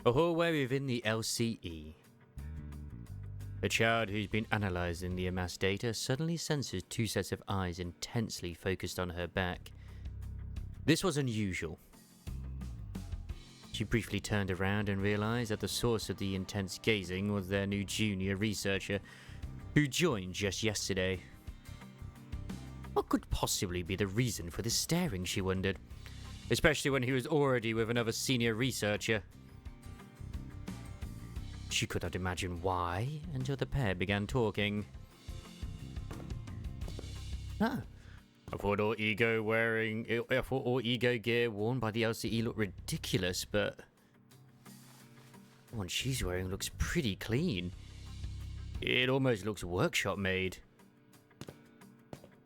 A hallway within the LCE. A child who's been analysing the amassed data suddenly senses two sets of eyes intensely focused on her back. This was unusual. She briefly turned around and realised that the source of the intense gazing was their new junior researcher, who joined just yesterday. What could possibly be the reason for this staring, she wondered, especially when he was already with another senior researcher. She could not imagine why until the pair began talking. I thought all E.G.O gear worn by the LCE looked ridiculous, but the one she's wearing looks pretty clean. It almost looks workshop made.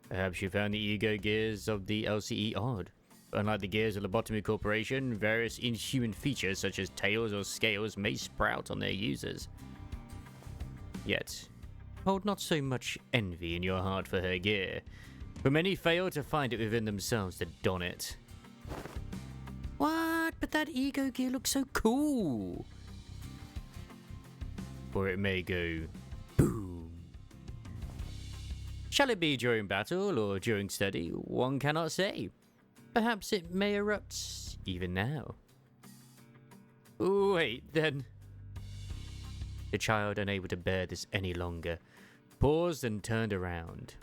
Perhaps you found the E.G.O gears of the LCE odd. Unlike the gears of Lobotomy Corporation, various inhuman features such as tails or scales may sprout on their users. Yet, hold not so much envy in your heart for her gear, for many fail to find it within themselves to don it. What? But that E.G.O gear looks so cool! Or it may go boom. Shall it be during battle or during study? One cannot say. Perhaps it may erupt even now. Wait, then. The child, unable to bear this any longer, paused and turned around.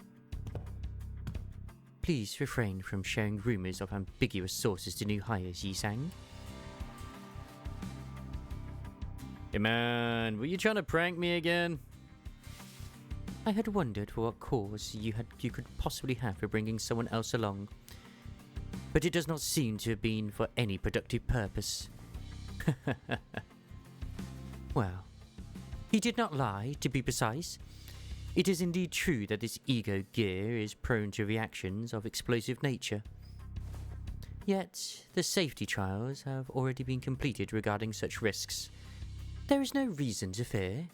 Please refrain from sharing rumors of ambiguous sources to new hires, Yi-sang. Hey man, were you trying to prank me again? I had wondered for what cause you could possibly have for bringing someone else along. But it does not seem to have been for any productive purpose. Well, he did not lie, to be precise. It is indeed true that this E.G.O gear is prone to reactions of explosive nature. Yet, the safety trials have already been completed regarding such risks. There is no reason to fear.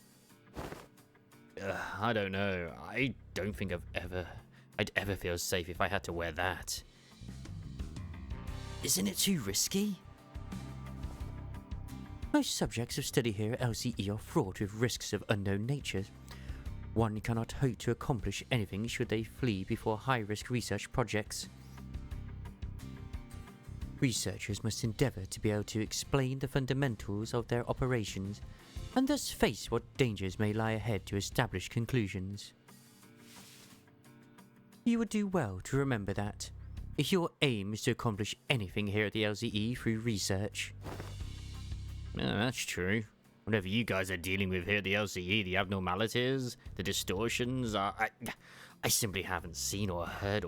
I don't know. I don't think I'd ever feel safe if I had to wear that. Isn't it too risky? Most subjects of study here at LCE are fraught with risks of unknown nature. One cannot hope to accomplish anything should they flee before high-risk research projects. Researchers must endeavour to be able to explain the fundamentals of their operations, and thus face what dangers may lie ahead to establish conclusions. You would do well to remember that, if your aim is to accomplish anything here at the LCE through research. That's true. Whatever you guys are dealing with here at the LCE, the abnormalities, the distortions, I simply haven't seen or heard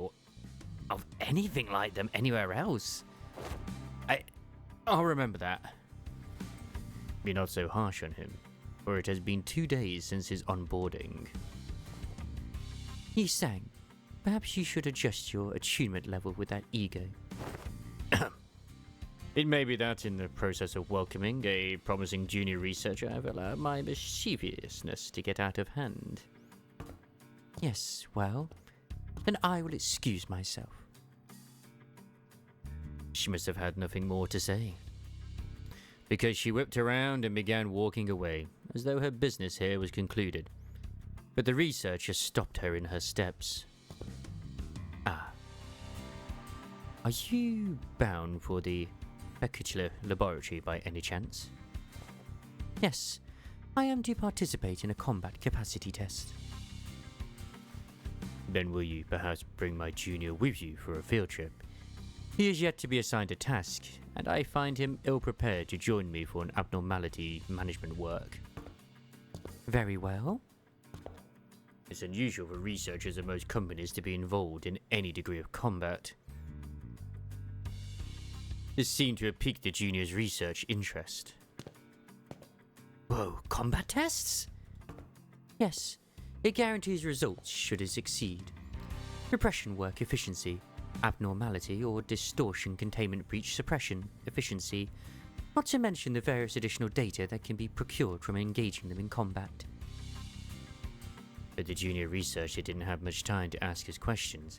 of anything like them anywhere else. I'll remember that. Be not so harsh on him, for it has been 2 days since his onboarding. Yi-sang, perhaps you should adjust your attunement level with that E.G.O. It may be that in the process of welcoming a promising junior researcher, I've allowed my mischievousness to get out of hand. Yes, well, then I will excuse myself. She must have had nothing more to say, because she whipped around and began walking away, as though her business here was concluded. But the researcher stopped her in her steps. Are you bound for the particular laboratory by any chance? Yes, I am to participate in a combat capacity test. Then will you perhaps bring my junior with you for a field trip? He is yet to be assigned a task, and I find him ill-prepared to join me for an abnormality management work. Very well. It's unusual for researchers at most companies to be involved in any degree of combat. This seemed to have piqued the junior's research interest. Whoa, combat tests? Yes, it guarantees results should it succeed. Repression work efficiency, abnormality or distortion containment breach suppression efficiency, not to mention the various additional data that can be procured from engaging them in combat. But the junior researcher didn't have much time to ask his questions,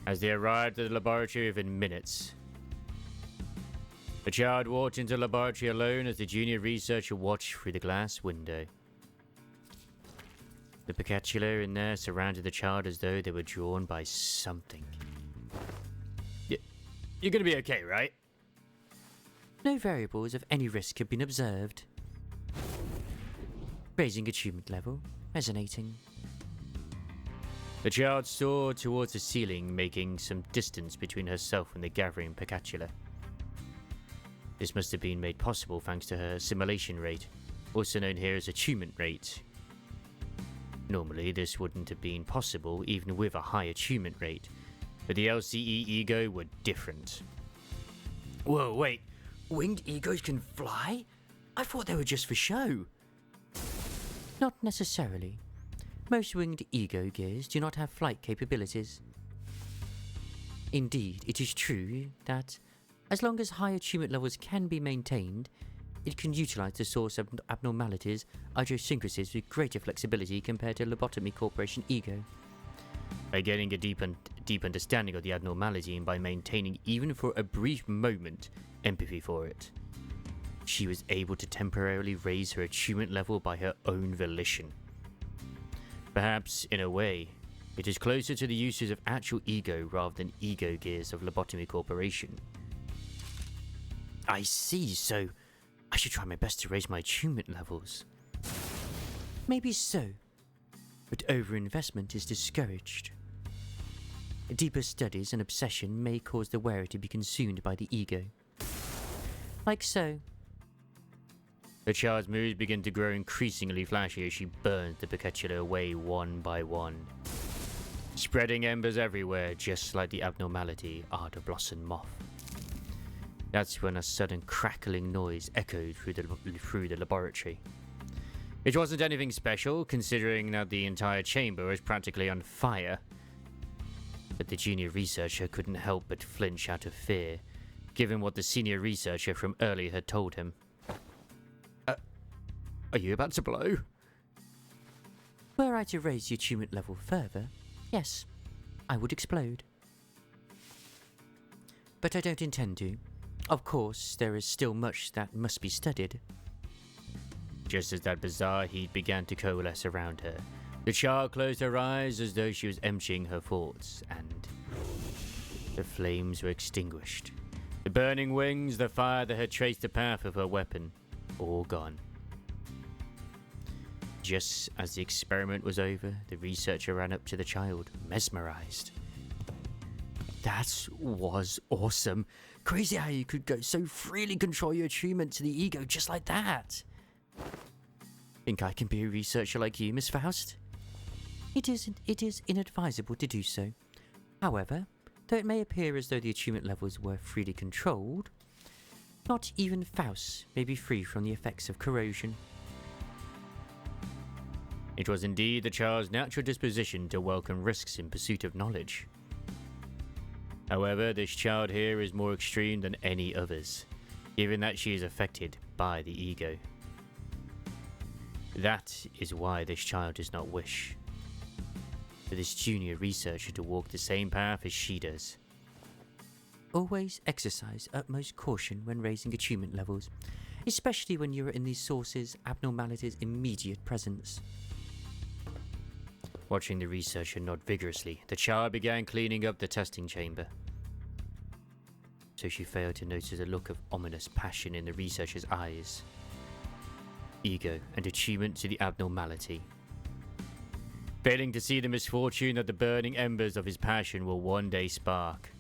as they arrived at the laboratory within minutes. The child walked into the laboratory alone as the junior researcher watched through the glass window. The Picatula in there surrounded the child as though they were drawn by something. You're gonna be okay, right? No variables of any risk have been observed. Raising achievement level. Resonating. The child soared towards the ceiling, making some distance between herself and the gathering Picatula. This must have been made possible thanks to her assimilation rate, also known here as achievement rate. Normally, this wouldn't have been possible even with a high achievement rate, but the LCE E.G.O were different. Whoa, wait. Winged E.G.Os can fly? I thought they were just for show. Not necessarily. Most winged E.G.O gears do not have flight capabilities. Indeed, it is true that, as long as high achievement levels can be maintained, it can utilize the source of abnormalities, idiosyncrasies, with greater flexibility compared to Lobotomy Corporation E.G.O. By getting a deep understanding of the abnormality and by maintaining, even for a brief moment, empathy for it, she was able to temporarily raise her achievement level by her own volition. Perhaps, in a way, it is closer to the uses of actual E.G.O rather than E.G.O gears of Lobotomy Corporation. I see, so I should try my best to raise my achievement levels. Maybe so, but overinvestment is discouraged. Deeper studies and obsession may cause the wearer to be consumed by the E.G.O. Like so. The child's moves begin to grow increasingly flashy as she burns the Picatula away one by one, spreading embers everywhere just like the abnormality Ardor blossom moth. That's when a sudden crackling noise echoed through the laboratory. It wasn't anything special, considering that the entire chamber was practically on fire, but the junior researcher couldn't help but flinch out of fear, given what the senior researcher from earlier had told him. Are you about to blow? Were I to raise the achievement level further, yes, I would explode. But I don't intend to. Of course, there is still much that must be studied. Just as that bizarre heat began to coalesce around her, the child closed her eyes as though she was emptying her thoughts, and the flames were extinguished. The burning wings, the fire that had traced the path of her weapon, all gone. Just as the experiment was over, the researcher ran up to the child, mesmerized. That was awesome. Crazy how you could go so freely control your achievement to the E.G.O just like that. Think I can be a researcher like you, Miss Faust? It is inadvisable to do so. However, though it may appear as though the achievement levels were freely controlled, not even Faust may be free from the effects of corrosion. It was indeed the child's natural disposition to welcome risks in pursuit of knowledge. However, this child here is more extreme than any others, given that she is affected by the E.G.O. That is why this child does not wish for this junior researcher to walk the same path as she does. Always exercise utmost caution when raising achievement levels, especially when you are in the source's abnormality's immediate presence. Watching the researcher nod vigorously, the child began cleaning up the testing chamber. So she failed to notice a look of ominous passion in the researcher's eyes. E.G.O and achievement to the abnormality. Failing to see the misfortune that the burning embers of his passion will one day spark.